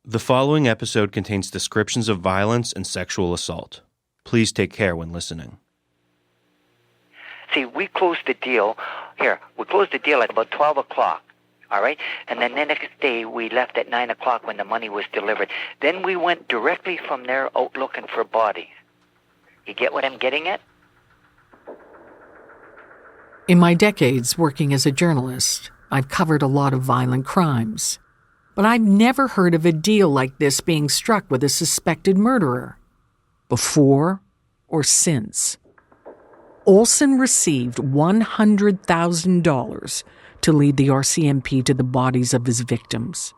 The following episode contains descriptions of violence and sexual assault. Please take care when listening. See, we closed the deal at about 12 o'clock, all right? And then the next day we left at 9 o'clock when the money was delivered. Then we went directly from there out looking for bodies. You get what I'm getting at? In my decades working as a journalist, I've covered a lot of violent crimes. But I've never heard of a deal like this being struck with a suspected murderer. Before or since. Olson received $100,000 to lead the RCMP to the bodies of his victims.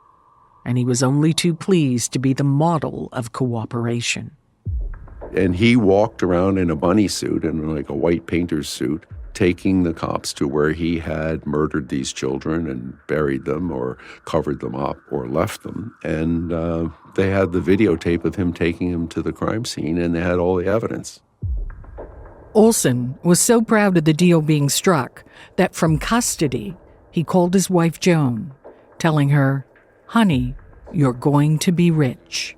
And he was only too pleased to be the model of cooperation. And he walked around in a bunny suit and like a white painter's suit, taking the cops to where he had murdered these children and buried them or covered them up or left them. And they had the videotape of him taking them to the crime scene, and they had all the evidence. Olson was so proud of the deal being struck that from custody, he called his wife Joan, telling her, "Honey, you're going to be rich."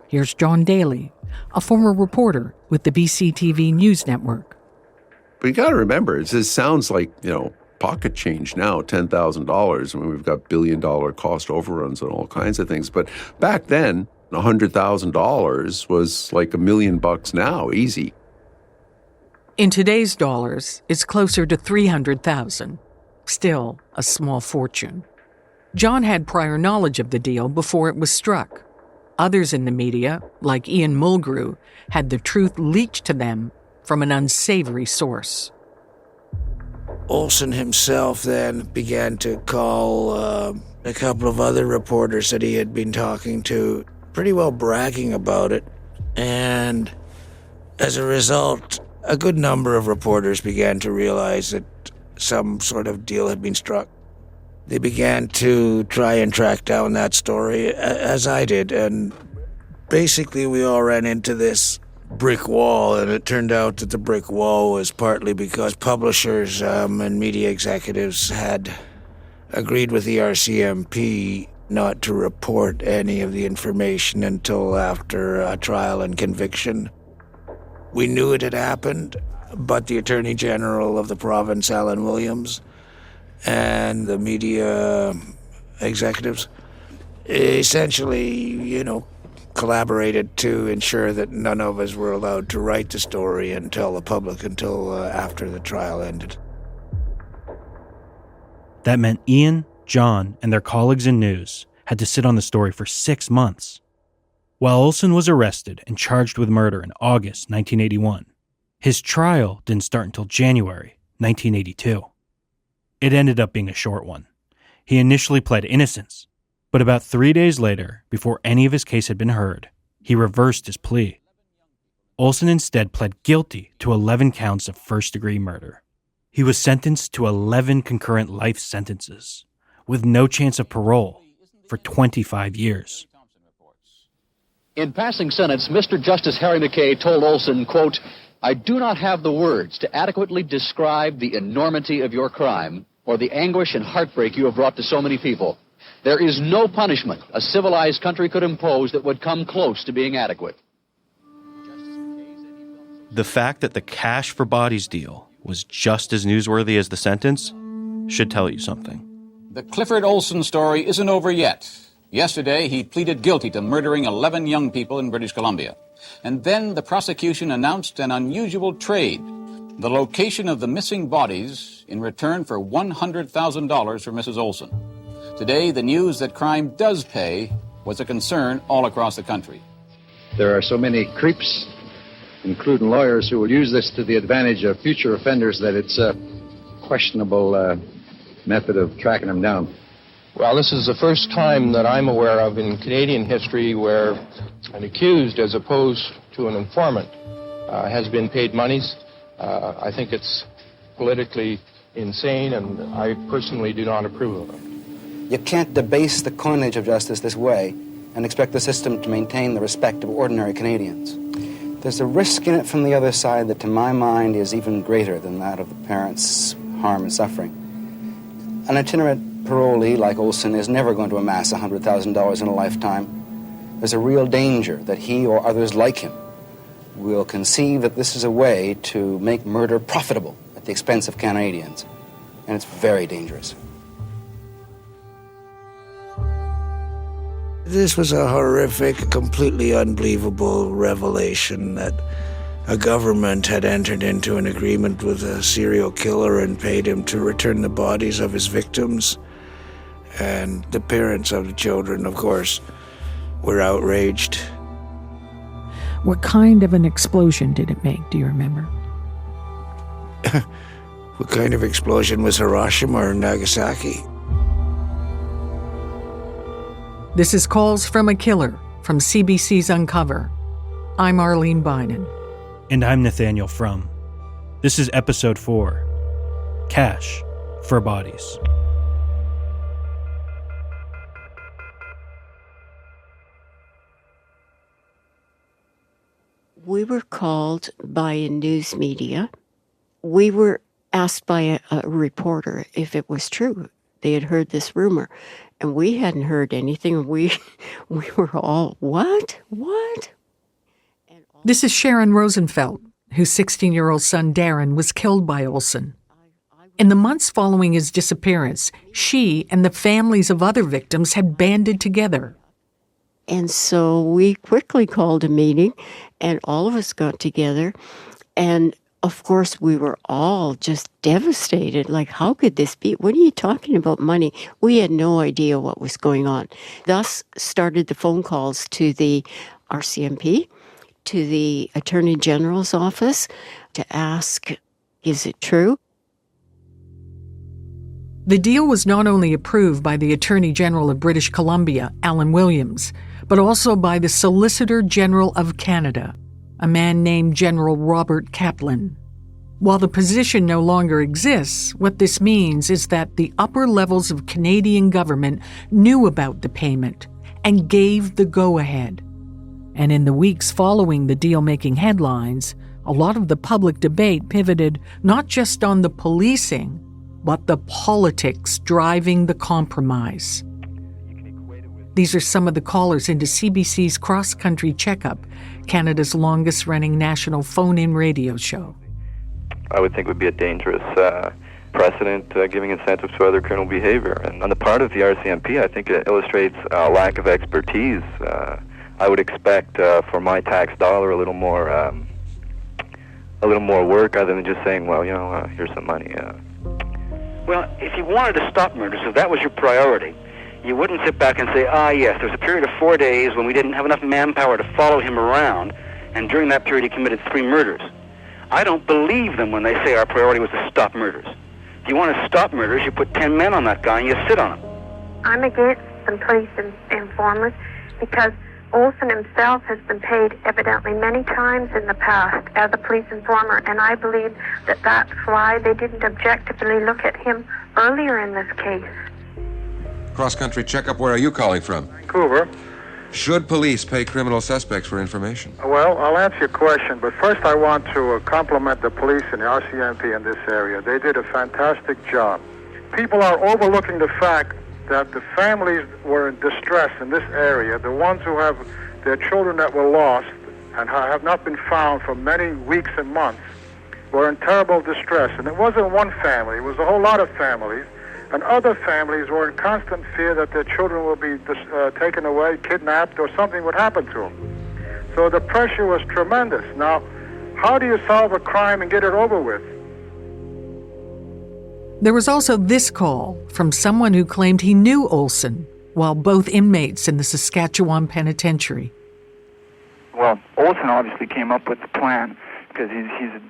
Here's John Daly, a former reporter with the BCTV News Network. But you got to remember, it sounds like, pocket change now, $10,000. I mean, we've got billion-dollar cost overruns and all kinds of things. But back then, $100,000 was like $1 million now, easy. In today's dollars, it's closer to $300,000. Still a small fortune. John had prior knowledge of the deal before it was struck. Others in the media, like Ian Mulgrew, had the truth leaked to them from an unsavory source. Olson himself then began to call a couple of other reporters that he had been talking to, pretty well bragging about it. And as a result, a good number of reporters began to realize that some sort of deal had been struck. They began to try and track down that story, as I did, and basically we all ran into this brick wall, and it turned out that the brick wall was partly because publishers and media executives had agreed with the RCMP not to report any of the information until after a trial and conviction. We knew it had happened, but the Attorney General of the province, Alan Williams, and the media executives essentially, collaborated to ensure that none of us were allowed to write the story and tell the public until after the trial ended. That meant Ian, John, and their colleagues in news had to sit on the story for 6 months. While Olson was arrested and charged with murder in August 1981, his trial didn't start until January 1982. It ended up being a short one. He initially pled innocence, but about 3 days later, before any of his case had been heard, he reversed his plea. Olson instead pled guilty to 11 counts of first-degree murder. He was sentenced to 11 concurrent life sentences, with no chance of parole, for 25 years. In passing sentence, Mr. Justice Harry McKay told Olson, quote, "I do not have the words to adequately describe the enormity of your crime or the anguish and heartbreak you have brought to so many people. There is no punishment a civilized country could impose that would come close to being adequate." The fact that the cash for bodies deal was just as newsworthy as the sentence should tell you something. The Clifford Olson story isn't over yet. Yesterday, he pleaded guilty to murdering 11 young people in British Columbia. And then the prosecution announced an unusual trade, the location of the missing bodies in return for $100,000 for Mrs. Olson. Today, the news that crime does pay was a concern all across the country. There are so many creeps, including lawyers, who will use this to the advantage of future offenders that it's a questionable method of tracking them down. Well, this is the first time that I'm aware of in Canadian history where an accused, as opposed to an informant, has been paid monies. I think it's politically insane, and I personally do not approve of it. You can't debase the coinage of justice this way and expect the system to maintain the respect of ordinary Canadians. There's a risk in it from the other side that, to my mind, is even greater than that of the parents' harm and suffering. An itinerant parolee like Olson is never going to amass $100,000 in a lifetime. There's a real danger that he or others like him will conceive that this is a way to make murder profitable at the expense of Canadians. And it's very dangerous. This was a horrific, completely unbelievable revelation that a government had entered into an agreement with a serial killer and paid him to return the bodies of his victims. And the parents of the children, of course, were outraged. What kind of an explosion did it make, do you remember? What kind of explosion was Hiroshima or Nagasaki? This is Calls from a Killer from CBC's Uncover. I'm Arlene Bynon. And I'm Nathaniel Frum. This is Episode 4, Cash for Bodies. We were called by a news media. We were asked by a reporter if it was true. They had heard this rumor, and we hadn't heard anything. We were all, what? This is Sharon Rosenfeld, whose 16-year-old son Darren was killed by Olson. In the months following his disappearance, she and the families of other victims had banded together. And so we quickly called a meeting, and all of us got together. And, of course, we were all just devastated. Like, how could this be? What are you talking about money? We had no idea what was going on. Thus started the phone calls to the RCMP, to the Attorney General's office, to ask, is it true? The deal was not only approved by the Attorney General of British Columbia, Alan Williams, but also by the Solicitor General of Canada, a man named General Robert Kaplan. While the position no longer exists, what this means is that the upper levels of Canadian government knew about the payment and gave the go-ahead. And in the weeks following the deal making headlines, a lot of the public debate pivoted not just on the policing, but the politics driving the compromise. These are some of the callers into CBC's Cross Country Checkup, Canada's longest-running national phone-in radio show. I would think it would be a dangerous precedent, giving incentives to other criminal behavior. And on the part of the RCMP, I think it illustrates a lack of expertise. I would expect for my tax dollar a little more work other than just saying, well, here's some money. Well, if you wanted to stop murders, if that was your priority, you wouldn't sit back and say, yes, there's a period of 4 days when we didn't have enough manpower to follow him around, and during that period he committed 3 murders. I don't believe them when they say our priority was to stop murders. If you want to stop murders, you put 10 men on that guy and you sit on him. I'm against the police informers because Olson himself has been paid evidently many times in the past as a police informer, and I believe that that's why they didn't objectively look at him earlier in this case. Cross-country checkup, where are you calling from? Vancouver. Should police pay criminal suspects for information? Well, I'll answer your question, but first I want to compliment the police and the RCMP in this area. They did a fantastic job. People are overlooking the fact that the families were in distress in this area, the ones who have their children that were lost and have not been found for many weeks and months, were in terrible distress. And it wasn't one family, it was a whole lot of families. And other families were in constant fear that their children will be taken away, kidnapped, or something would happen to them. So the pressure was tremendous. Now, how do you solve a crime and get it over with? There was also this call from someone who claimed he knew Olson while both inmates in the Saskatchewan penitentiary. Well, Olson obviously came up with the plan because he's a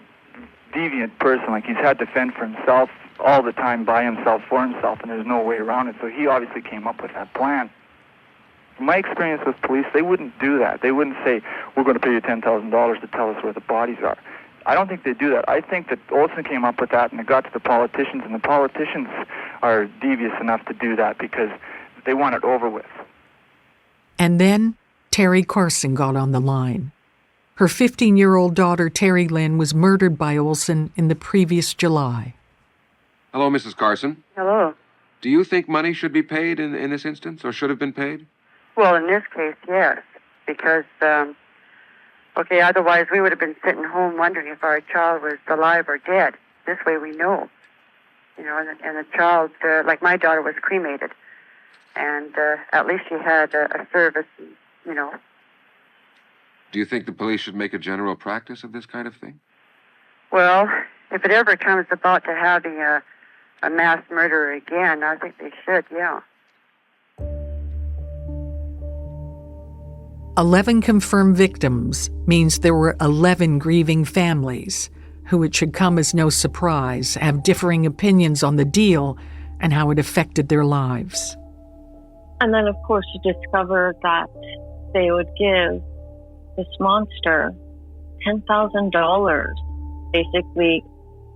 deviant person. Like, he's had to fend for himself all the time, by himself, for himself, and there's no way around it. So he obviously came up with that plan. In my experience with police, they wouldn't do that. They wouldn't say, we're going to pay you $10,000 to tell us where the bodies are. I don't think they do that. I think that Olson came up with that, and it got to the politicians, and the politicians are devious enough to do that because they want it over with. And then Terry Carson got on the line. Her 15-year-old daughter, Terry Lynn, was murdered by Olson in the previous July. Hello, Mrs. Carson. Hello. Do you think money should be paid in this instance, or should have been paid? Well, in this case, yes, because, otherwise we would have been sitting home wondering if our child was alive or dead. This way we know, and the child, like my daughter, was cremated, and at least she had a service, Do you think the police should make a general practice of this kind of thing? Well, if it ever comes about to having a mass murder again, I think they should, yeah. 11 confirmed victims means there were 11 grieving families who, it should come as no surprise, have differing opinions on the deal and how it affected their lives. And then, of course, you discover that they would give this monster $10,000, basically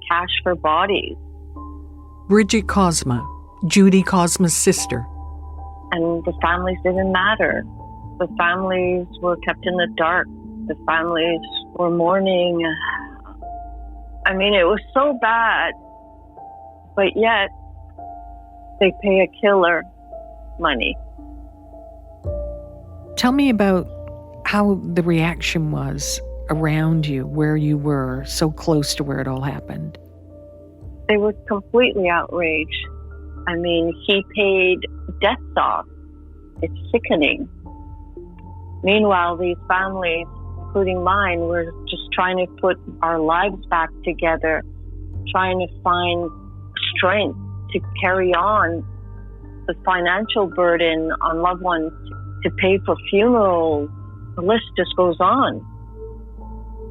cash for bodies. Bridget Cosma, Judy Cosma's sister. And the families didn't matter. The families were kept in the dark. The families were mourning. I mean, it was so bad, but yet they pay a killer money. Tell me about how the reaction was around you, where you were, so close to where it all happened. They were completely outraged. I mean, he paid debts off. It's sickening. Meanwhile, these families, including mine, were just trying to put our lives back together, trying to find strength to carry on the financial burden on loved ones, to pay for funerals. The list just goes on.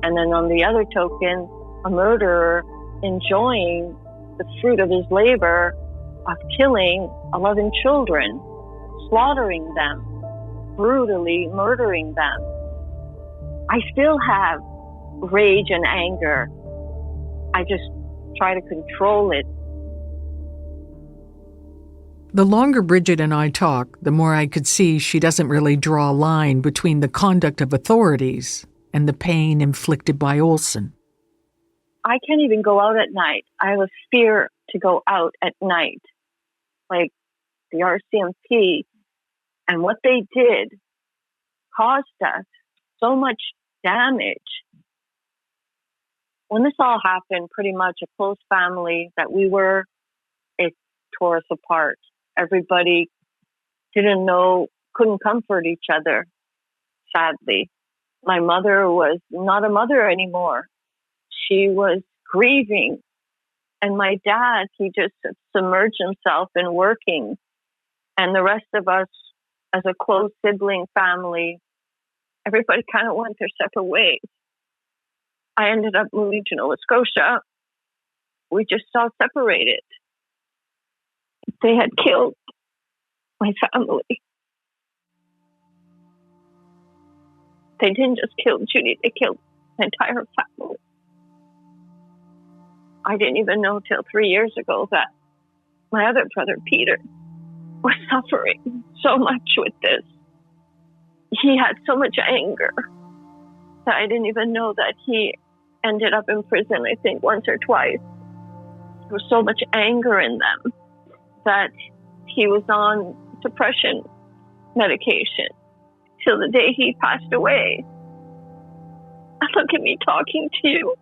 And then on the other token, a murderer enjoying the fruit of his labor of killing 11 children, slaughtering them, brutally murdering them. I still have rage and anger. I just try to control it. The longer Bridget and I talk, the more I could see she doesn't really draw a line between the conduct of authorities and the pain inflicted by Olson. I can't even go out at night. I have a fear to go out at night. Like the RCMP and what they did caused us so much damage. When this all happened, pretty much a close family that we were, it tore us apart. Everybody didn't know, couldn't comfort each other, sadly. My mother was not a mother anymore. She was grieving. And my dad, he just submerged himself in working. And the rest of us, as a close sibling family, everybody kind of went their separate ways. I ended up moving to Nova Scotia. We just all separated. They had killed my family. They didn't just kill Judy, they killed the entire family. I didn't even know till 3 years ago that my other brother, Peter, was suffering so much with this. He had so much anger that I didn't even know that he ended up in prison, I think, once or twice. There was so much anger in them that he was on depression medication till the day he passed away. And look at me talking to you.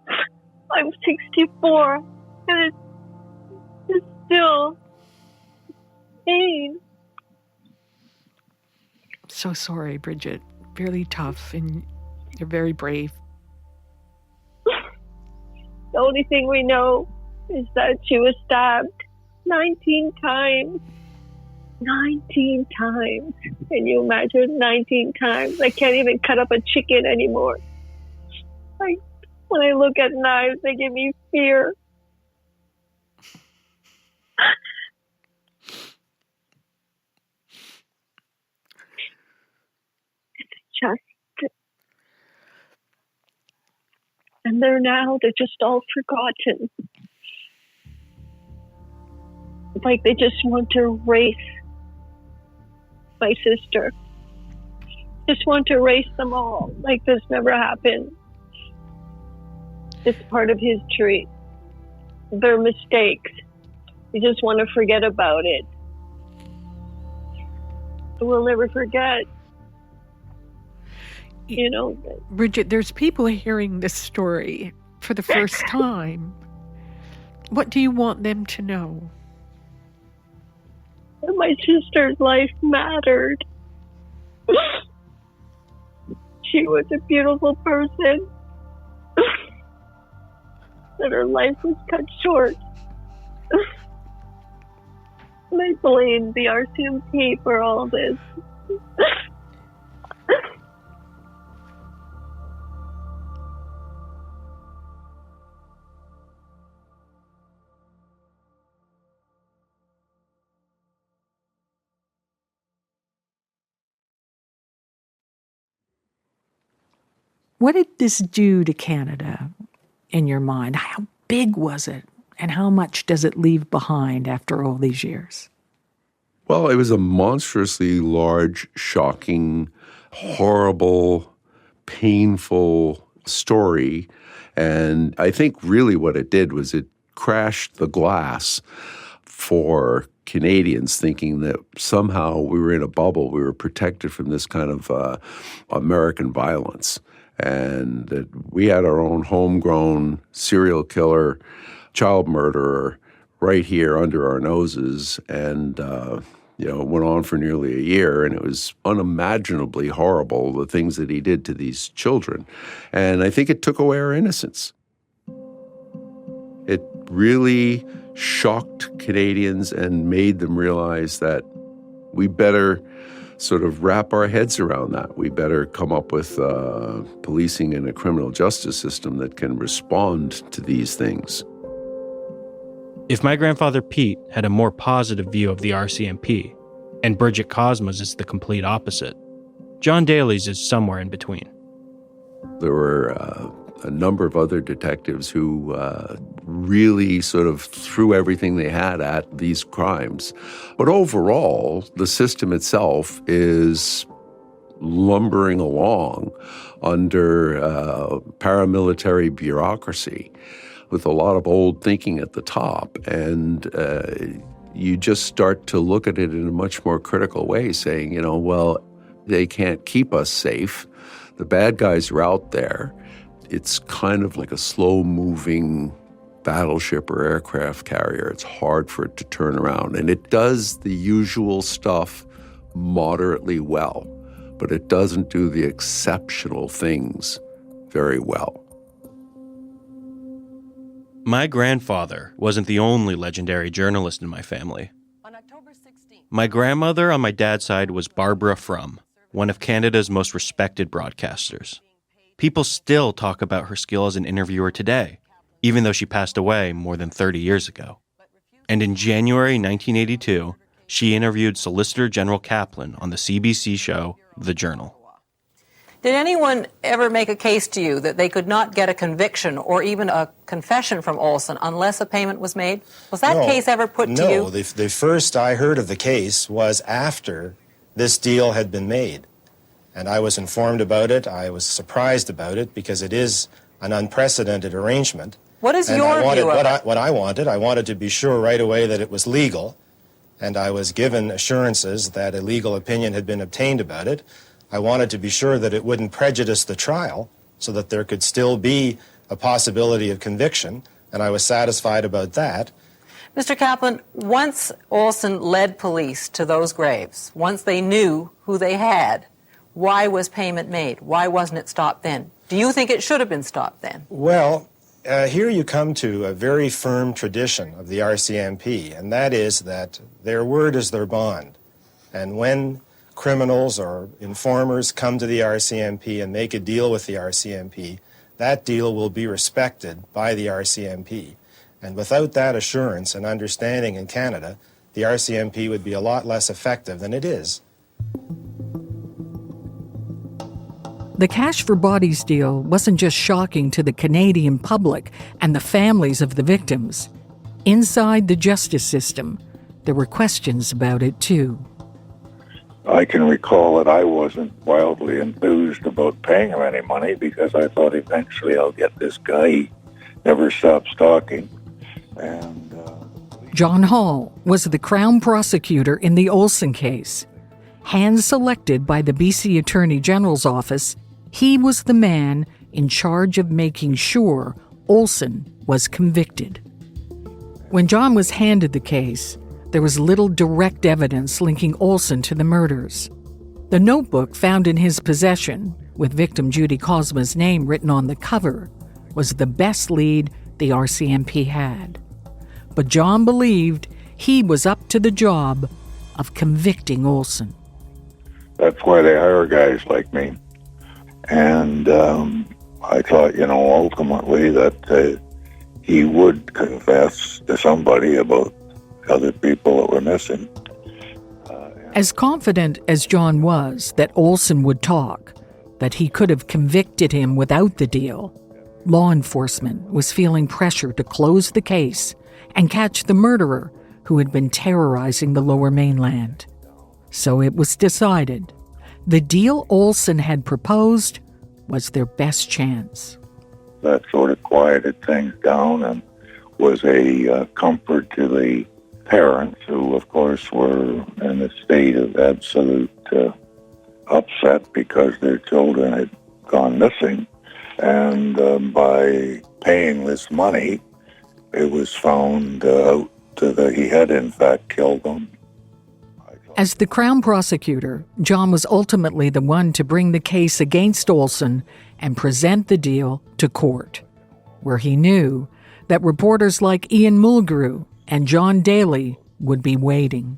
I'm 64 and it's still pain. So sorry, Bridget. Really tough, and you're very brave. The only thing we know is that she was stabbed 19 times. 19 times. Can you imagine 19 times? I can't even cut up a chicken anymore. When I look at knives, they give me fear. It's just... And they're just all forgotten. Like they just want to erase my sister. Just want to erase them all. Like this never happened. It's part of history. Their mistakes. You just want to forget about it. we'll never forget. You know, Bridget, there's people hearing this story for the first time. What do you want them to know? that my sister's life mattered. She was a beautiful person. That her life was cut short. And I blame the RCMP for all this. What did this do to Canada in your mind? How big was it? And how much does it leave behind after all these years? Well, it was a monstrously large, shocking, horrible, painful story. And I think really what it did was it crashed the glass for Canadians, thinking that somehow we were in a bubble, we were protected from this kind of American violence. And that we had our own homegrown serial killer, child murderer right here under our noses. And, it went on for nearly a year, and it was unimaginably horrible, the things that he did to these children. And I think it took away our innocence. It really shocked Canadians and made them realize that we better sort of wrap our heads around that. We better come up with policing and a criminal justice system that can respond to these things. If my grandfather Pete had a more positive view of the RCMP, and Bridget Cosma's is the complete opposite, John Daly's is somewhere in between. There were a number of other detectives who really sort of threw everything they had at these crimes. But overall, the system itself is lumbering along under paramilitary bureaucracy with a lot of old thinking at the top. And you just start to look at it in a much more critical way, saying, they can't keep us safe. The bad guys are out there. It's kind of like a slow-moving battleship or aircraft carrier. It's hard for it to turn around. And it does the usual stuff moderately well, but it doesn't do the exceptional things very well. My grandfather wasn't the only legendary journalist in my family. My grandmother on my dad's side was Barbara Frum, one of Canada's most respected broadcasters. People still talk about her skill as an interviewer today, even though she passed away more than 30 years ago. And in January 1982, she interviewed Solicitor General Kaplan on the CBC show The Journal. Did anyone ever make a case to you that they could not get a conviction or even a confession from Olson unless a payment was made? Was that case ever put to you? No, the first I heard of the case was after this deal had been made. And I was informed about it. I was surprised about it because it is an unprecedented arrangement. What is your view of it? What I wanted to be sure right away that it was legal. And I was given assurances that a legal opinion had been obtained about it. I wanted to be sure that it wouldn't prejudice the trial so that there could still be a possibility of conviction. And I was satisfied about that. Mr. Kaplan, once Olson led police to those graves, once they knew who they had, why was payment made? Why wasn't it stopped then? Do you think it should have been stopped then? Well, here you come to a very firm tradition of the RCMP, and that is that their word is their bond. And when criminals or informers come to the RCMP and make a deal with the RCMP, that deal will be respected by the RCMP. And without that assurance and understanding in Canada, the RCMP would be a lot less effective than it is. The Cash for Bodies deal wasn't just shocking to the Canadian public and the families of the victims. Inside the justice system, there were questions about it too. I can recall that I wasn't wildly enthused about paying him any money because I thought eventually I'll get this guy. He never stops talking. And John Hall was the Crown prosecutor in the Olson case. hand-selected by the BC Attorney General's office, he was the man in charge of making sure Olson was convicted. When John was handed the case, there was little direct evidence linking Olson to the murders. The notebook found in his possession, with victim Judy Kozma's name written on the cover, was the best lead the RCMP had. But John believed he was up to the job of convicting Olson. That's why they hire guys like me. And I thought, ultimately that he would confess to somebody about other people that were missing. As confident as John was that Olson would talk, that he could have convicted him without the deal, law enforcement was feeling pressure to close the case and catch the murderer who had been terrorizing the Lower Mainland. So it was decided the deal Olson had proposed was their best chance. That sort of quieted things down and was a comfort to the parents, who, of course, were in a state of absolute upset because their children had gone missing. And by paying this money, it was found out that he had, in fact, killed them. As the Crown prosecutor, John was ultimately the one to bring the case against Olson and present the deal to court, where he knew that reporters like Ian Mulgrew and John Daly would be waiting.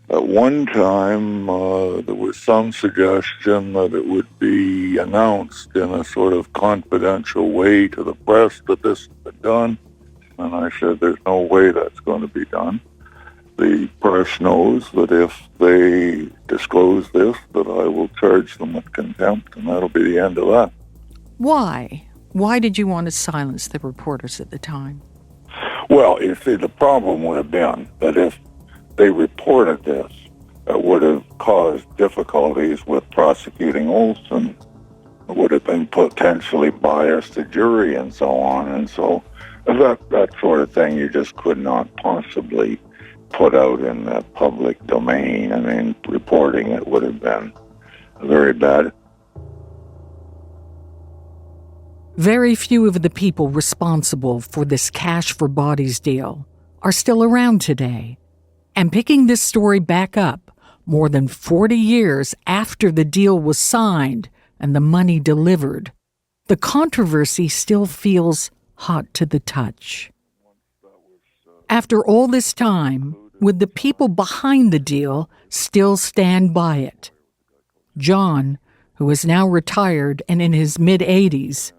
At one time, there was some suggestion that it would be announced in a sort of confidential way to the press that this had been done. And I said, there's no way that's going to be done. The press knows that if they disclose this, that I will charge them with contempt, and that'll be the end of that. Why? Why did you want to silence the reporters at the time? Well, you see, the problem would have been that if they reported this, it would have caused difficulties with prosecuting Olson. It would have been potentially biased to jury and so on. And so that sort of thing you just could not possibly put out in the public domain. I mean, reporting it would have been very bad. Very few of the people responsible for this cash for bodies deal are still around today. And picking this story back up more than 40 years after the deal was signed and the money delivered, the controversy still feels hot to the touch. After all this time, would the people behind the deal still stand by it? John, who is now retired and in his mid-80s,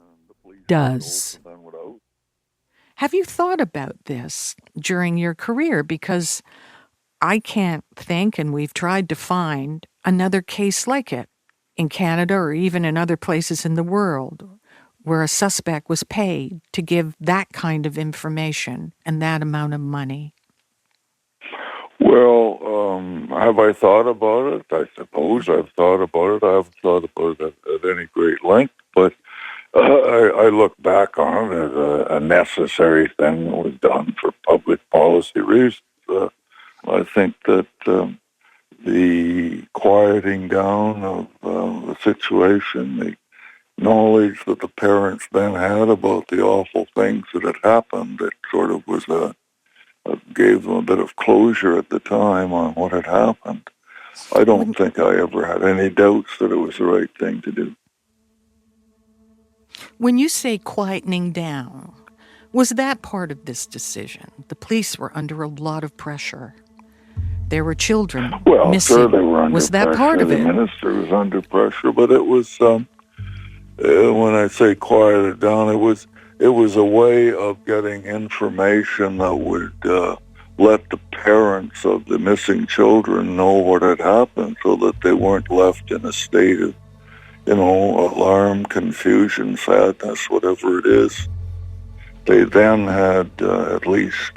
does. Have you thought about this during your career? Because I can't think, and we've tried to find, another case like it in Canada or even in other places in the world where a suspect was paid to give that kind of information and that amount of money. Well, have I thought about it? I suppose I've thought about it. I haven't thought about it at any great length, but I look back on it as a necessary thing that was done for public policy reasons. I think that the quieting down of the situation, the knowledge that the parents then had about the awful things that had happened, it sort of was gave them a bit of closure at the time on what had happened. I don't think I ever had any doubts that it was the right thing to do. When you say quietening down, was that part of this decision? The police were under a lot of pressure. There were children missing. Sure, they were under was that pressure. part of the it? The minister was under pressure, but it was, when I say quieted down, it was a way of getting information that would let the parents of the missing children know what had happened so that they weren't left in a state of, alarm, confusion, sadness, whatever it is. They then had at least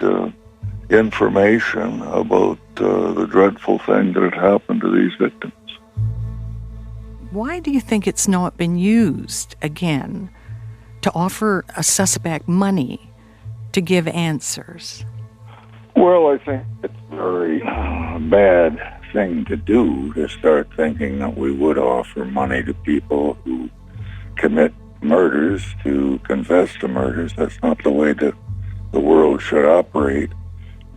information about the dreadful thing that had happened to these victims. Why do you think it's not been used again to offer a suspect money to give answers? Well, I think it's very bad thing to do to start thinking that we would offer money to people who commit murders to confess to murders. That's not the way that the world should operate.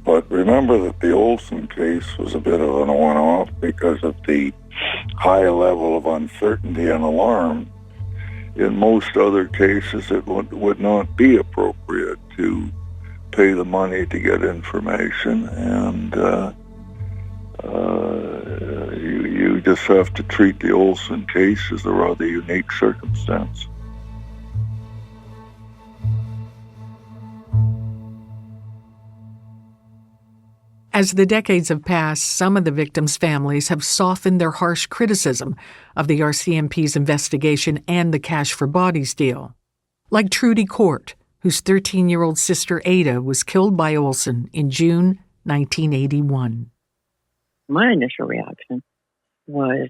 But remember that the Olson case was a bit of an one-off because of the high level of uncertainty and alarm. In most other cases, it would not be appropriate to pay the money to get information, and you just have to treat the Olson case as a rather unique circumstance. As the decades have passed, some of the victims' families have softened their harsh criticism of the RCMP's investigation and the Cash for Bodies deal. Like Trudy Court, whose 13-year-old sister Ada was killed by Olson in June 1981. My initial reaction was,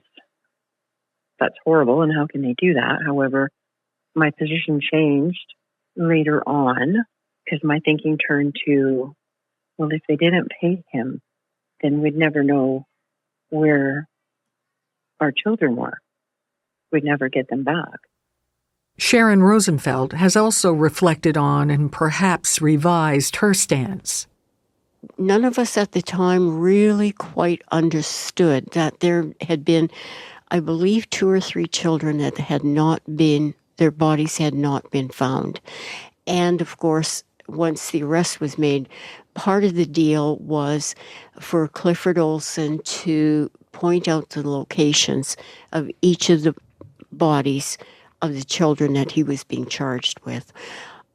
that's horrible, and how can they do that? However, my position changed later on because my thinking turned to, well, if they didn't pay him, then we'd never know where our children were. We'd never get them back. Sharon Rosenfeld has also reflected on and perhaps revised her stance. None of us at the time really quite understood that there had been, I believe, 2 or 3 children that had not been, their bodies had not been found. And of course, once the arrest was made, part of the deal was for Clifford Olson to point out the locations of each of the bodies of the children that he was being charged with.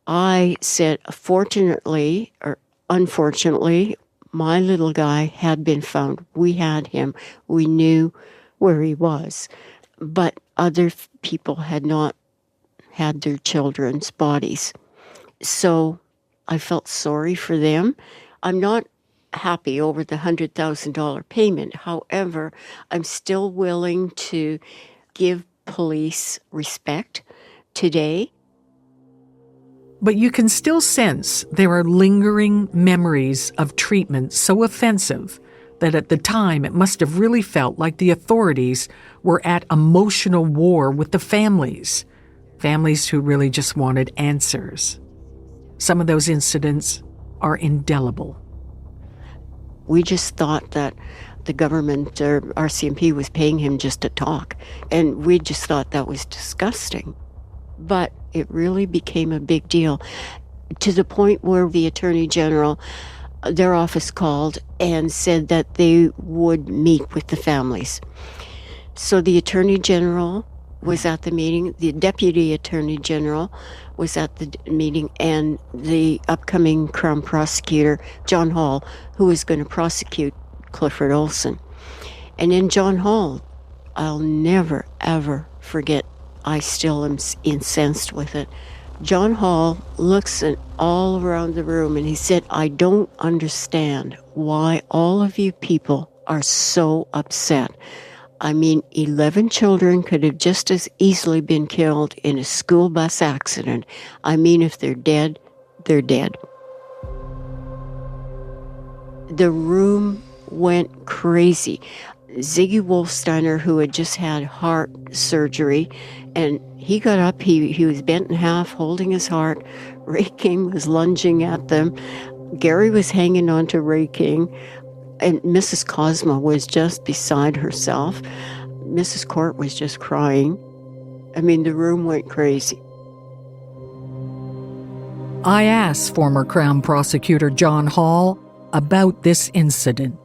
I said, fortunately, or unfortunately, my little guy had been found. We had him. We knew where he was. But other people had not had their children's bodies. So I felt sorry for them. I'm not happy over the $100,000 payment. However, I'm still willing to give police respect today. But you can still sense there are lingering memories of treatment so offensive that at the time it must have really felt like the authorities were at emotional war with the families who really just wanted answers. Some of those incidents are indelible. We just thought that the government or RCMP was paying him just to talk, and we just thought that was disgusting. But it really became a big deal to the point where the Attorney General, their office called and said that they would meet with the families. So the Attorney General was at the meeting, the Deputy Attorney General was at the meeting, and the upcoming Crown Prosecutor, John Hall, who was going to prosecute Clifford Olson. And in John Hall, I'll never, ever forget, I still am incensed with it. John Hall looks at all around the room and he said, I don't understand why all of you people are so upset. I mean, 11 children could have just as easily been killed in a school bus accident. I mean, if they're dead, they're dead. The room went crazy. Ziggy Wolfsteiner, who had just had heart surgery, and he got up, he was bent in half, holding his heart. Ray King was lunging at them. Gary was hanging on to Ray King, and Mrs. Cosma was just beside herself. Mrs. Court was just crying. I mean, the room went crazy. I asked former Crown Prosecutor John Hall about this incident.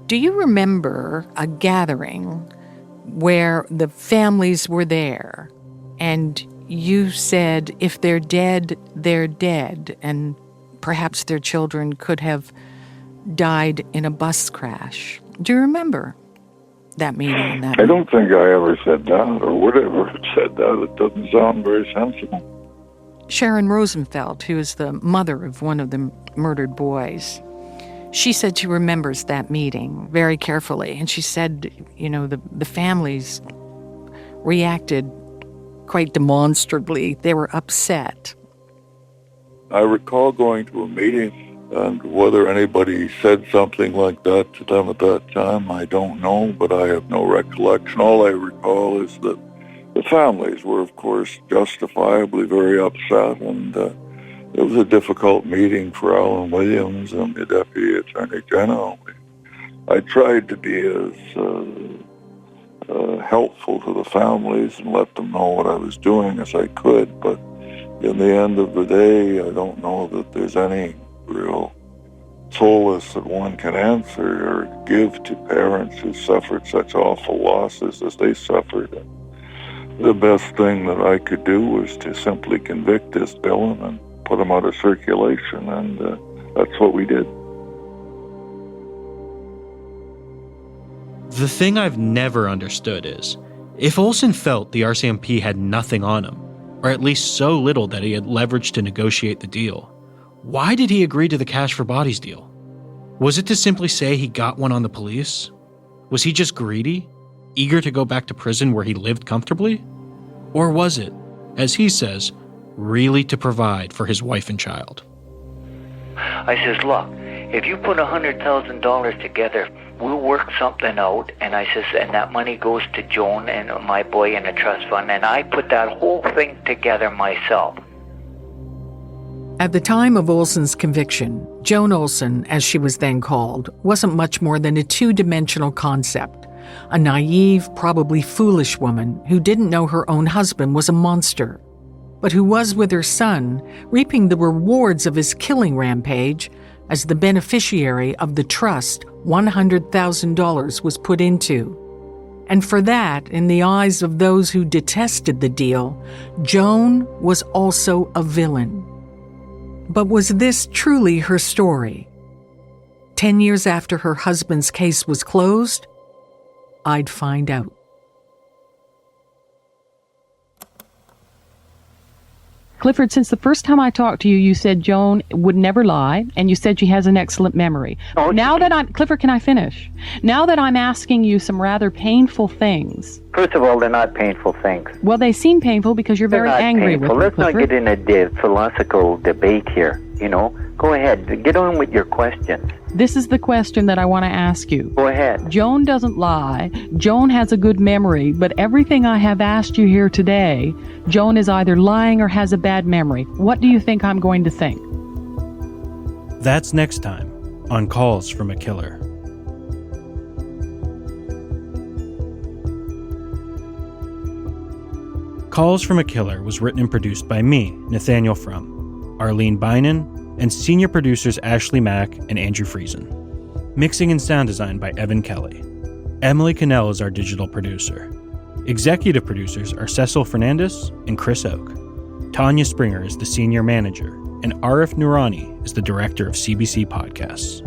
Do you remember a gathering where the families were there and you said, if they're dead, they're dead, and perhaps their children could have died in a bus crash? Do you remember that meeting? I don't think I ever said that or would ever have said that. It doesn't sound very sensible. Sharon Rosenfeld, who is the mother of one of the murdered boys, she said she remembers that meeting very carefully. And she said, you know, the families reacted quite demonstrably. They were upset. I recall going to a meeting And whether anybody said something like that to them at that time, I don't know, but I have no recollection. All I recall is that the families were, of course, justifiably very upset, and it was a difficult meeting for Alan Williams and the Deputy Attorney General. I tried to be as helpful to the families and let them know what I was doing as I could, but in the end of the day, I don't know that there's any real solace that one can answer or give to parents who suffered such awful losses as they suffered. The best thing that I could do was to simply convict this villain and put him out of circulation, and that's what we did. The thing I've never understood is, if Olson felt the RCMP had nothing on him, or at least so little that he had leverage to negotiate the deal, why did he agree to the cash for bodies deal? Was it to simply say he got one on the police? Was he just greedy, eager to go back to prison where he lived comfortably? Or was it, as he says, really to provide for his wife and child? I says, look, if you put $100,000 together, we'll work something out. And I says, and that money goes to Joan and my boy in a trust fund. And I put that whole thing together myself. At the time of Olson's conviction, Joan Olson, as she was then called, wasn't much more than a two-dimensional concept. A naive, probably foolish woman who didn't know her own husband was a monster, but who was with her son, reaping the rewards of his killing rampage as the beneficiary of the trust $100,000 was put into. And for that, in the eyes of those who detested the deal, Joan was also a villain. But was this truly her story? 10 years after her husband's case was closed, I'd find out. Clifford, since the first time I talked to you, you said Joan would never lie, and you said she has an excellent memory. Oh, now that I'm... Clifford, can I finish? Now that I'm asking you some rather painful things... First of all, they're not painful things. Well, they seem painful because you're very angry with me, Let's Clifford. not get in a philosophical debate here, you know. Go ahead. Get on with your questions. This is the question that I want to ask you. Go ahead. Joan doesn't lie. Joan has a good memory, but everything I have asked you here today, Joan is either lying or has a bad memory. What do you think I'm going to think? That's next time on Calls from a Killer. Calls from a Killer was written and produced by me, Nathaniel Frum, Arlene Bynon, and senior producers Ashley Mack and Andrew Friesen. Mixing and sound design by Evan Kelly. Emily Cannell is our digital producer. Executive producers are Cecil Fernandez and Chris Oak. Tanya Springer is the senior manager, and Arif Noorani is the director of CBC Podcasts.